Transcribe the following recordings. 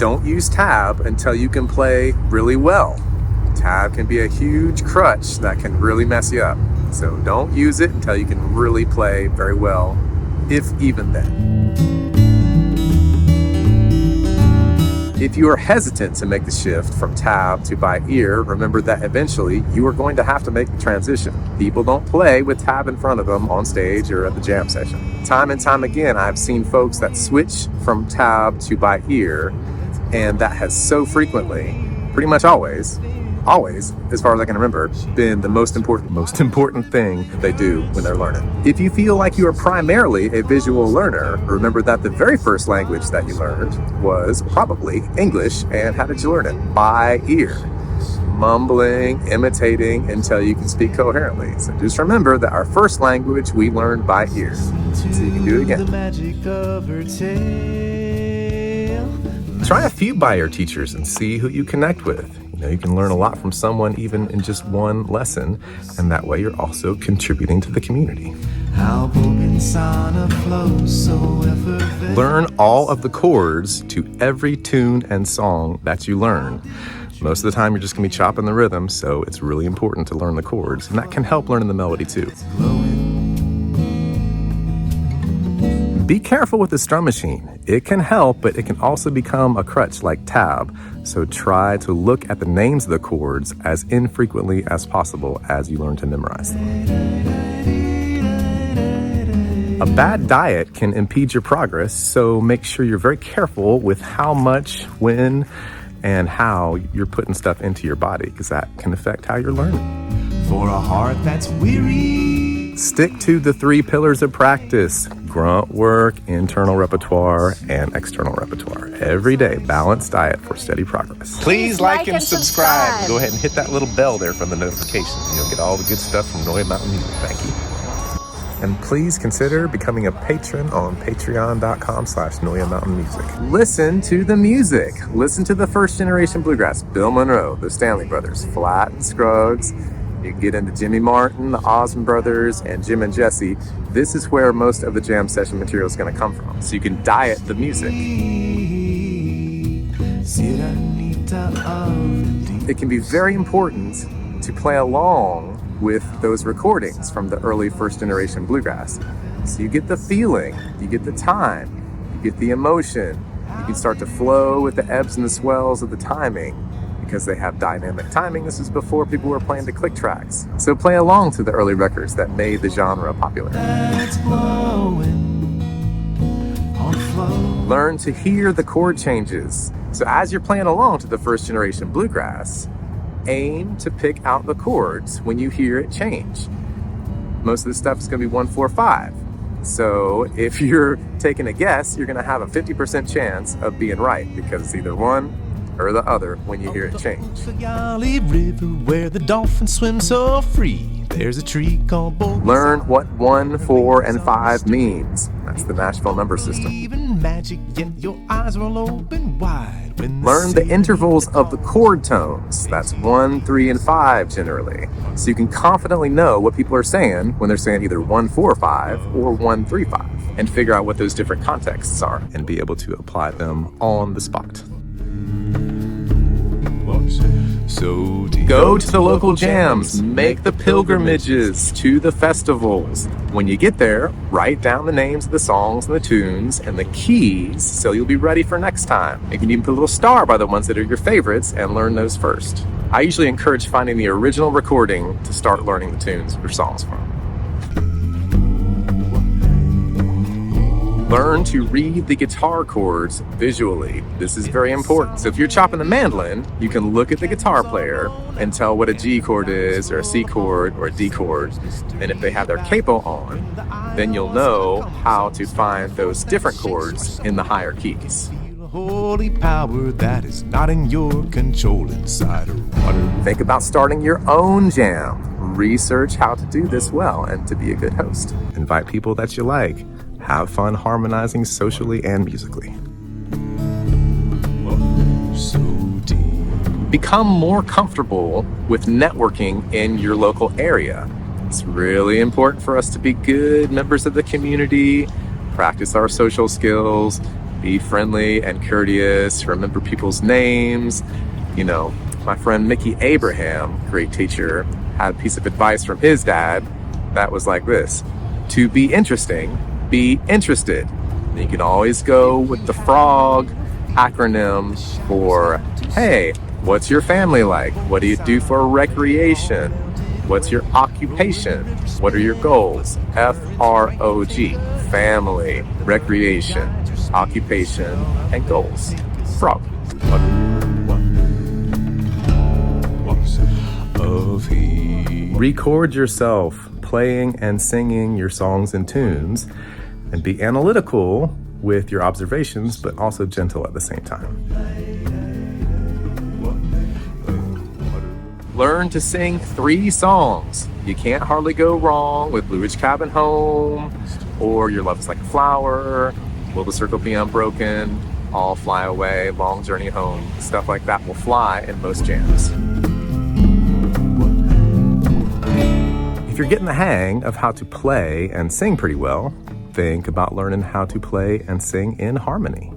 Don't use tab until you can play really well. Tab can be a huge crutch that can really mess you up. So don't use it until you can really play very well, if even then. If you are hesitant to make the shift from tab to by ear, remember that eventually you are going to have to make the transition. People don't play with tab in front of them on stage or at the jam session. Time and time again, I've seen folks that switch from tab to by ear, and that has so frequently, pretty much always, as far as I can remember, been the most important thing they do when they're learning. If you feel like you are primarily a visual learner, remember that the very first language that you learned was probably English, and how did you learn it? By ear. Mumbling, imitating until you can speak coherently. So just remember that our first language we learned by ear. So you can do it again. Try a few by ear teachers and see who you connect with. You can learn a lot from someone even in just one lesson, and that way you're also contributing to the community. Learn all of the chords to every tune and song that you learn. Most of the time you're just going to be chopping the rhythm, so it's really important to learn the chords, and that can help learning the melody too. Be careful with the Strum Machine. It can help, but it can also become a crutch like tab. So try to look at the names of the chords as infrequently as possible as you learn to memorize them. A bad diet can impede your progress, so make sure you're very careful with how much, when, and how you're putting stuff into your body, because that can affect how you're learning. For a heart that's weary, stick to the 3 pillars of practice: grunt work, internal repertoire, and external repertoire. Every day, balanced diet for steady progress. Please like and subscribe. Go ahead and hit that little bell there for the notifications, and you'll get all the good stuff from Noya Mountain Music. Thank you. And please consider becoming a patron on patreon.com/Noya Mountain Music. Listen to the music. Listen to the first generation bluegrass, Bill Monroe, the Stanley Brothers, Flatt and Scruggs. You can get into Jimmy Martin, the Osmond Brothers, and Jim and Jesse. This is where most of the jam session material is going to come from. So you can diet the music. It can be very important to play along with those recordings from the early first generation bluegrass. So you get the feeling, you get the time, you get the emotion. You can start to flow with the ebbs and the swells of the timing, because they have dynamic timing. This is before people were playing to click tracks. So play along to the early records that made the genre popular. Learn to hear the chord changes. So as you're playing along to the first generation bluegrass, aim to pick out the chords when you hear it change. Most of this stuff is going to be 1, 4, 5. So if you're taking a guess, you're going to have a 50% chance of being right, because it's either one or the other when you hear it change. River where the dolphins swim so free. There's a tree called Bluegrass. Learn what 1, 4, and 5 means. That's the Nashville number system. Magic, yet your eyes roll open wide. Learn the intervals of the chord tones. That's 1, 3, and 5 generally. So you can confidently know what people are saying when they're saying either 1, 4, 5 or 1, 3, 5, and figure out what those different contexts are and be able to apply them on the spot. Go to the local jams, make the pilgrimages to the festivals. When you get there, write down the names of the songs and the tunes and the keys so you'll be ready for next time. You can even put a little star by the ones that are your favorites and learn those first. I usually encourage finding the original recording to start learning the tunes or songs from. Learn to read the guitar chords visually. This is very important. So if you're chopping the mandolin, you can look at the guitar player and tell what a G chord is, or a C chord, or a D chord. And if they have their capo on, then you'll know how to find those different chords in the higher keys. Holy power that is not in your control inside of water. Think about starting your own jam. Research how to do this well and to be a good host. Invite people that you like. Have fun harmonizing socially and musically. Become more comfortable with networking in your local area. It's really important for us to be good members of the community, practice our social skills, Be friendly and courteous. Remember people's names. You know, my friend Mickey Abraham, great teacher, had a piece of advice from his dad that was like this: to be interesting, be interested. And you can always go with the FROG acronym for, hey, what's your family like? What do you do for recreation? What's your occupation? What are your goals? FROG, family, recreation, occupation, and goals. FROG. Record yourself playing and singing your songs and tunes, and be analytical with your observations, but also gentle at the same time. Learn to sing 3 songs. You can't hardly go wrong with Blue Ridge Cabin Home, or Your Love is Like a Flower, Will the Circle Be Unbroken, All Fly Away, Long Journey Home. Stuff like that will fly in most jams. If you're getting the hang of how to play and sing pretty well, think about learning how to play and sing in harmony.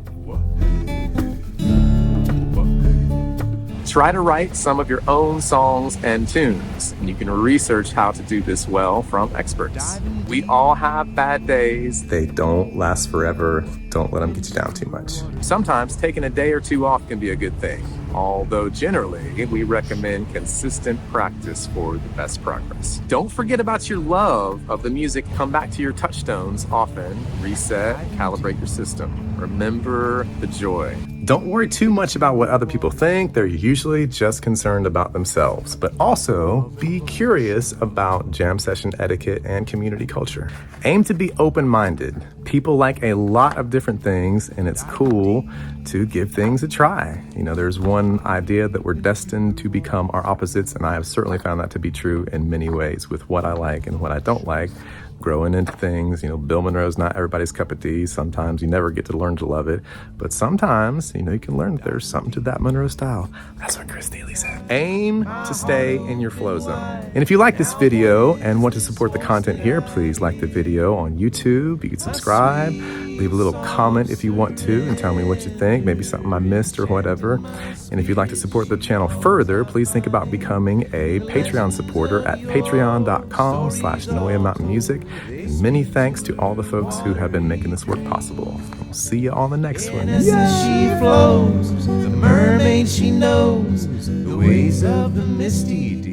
Try to write some of your own songs and tunes, and you can research how to do this well from experts. We all have bad days. They don't last forever. Don't let them get you down too much. Sometimes taking a day or 2 off can be a good thing, although generally we recommend consistent practice for the best progress. Don't forget about your love of the music. Come back to your touchstones often. Reset, calibrate your system. Remember the joy. Don't worry too much about what other people think. They're usually just concerned about themselves. But also be curious about jam session etiquette and community culture. Aim to be open-minded. People like a lot of different things, and it's cool to give things a try. You know, there's one idea that we're destined to become our opposites, and I have certainly found that to be true in many ways with what I like and what I don't like. Growing into things, you know, Bill Monroe's not everybody's cup of tea. Sometimes you never get to learn to love it, but sometimes, you know, you can learn that there's something to that Monroe style. That's what Chris Daly said. Aim to stay in your flow zone. And if you like this video and want to support the content here, please like the video on YouTube. You can subscribe, leave a little comment if you want to, and tell me what you think, maybe something I missed or whatever. And if you'd like to support the channel further, please think about becoming a Patreon supporter at patreon.com/Noya Mountain Music. And many thanks to all the folks who have been making this work possible. We'll see you on the next one. She flows, the mermaid she knows, the ways of the misty deep.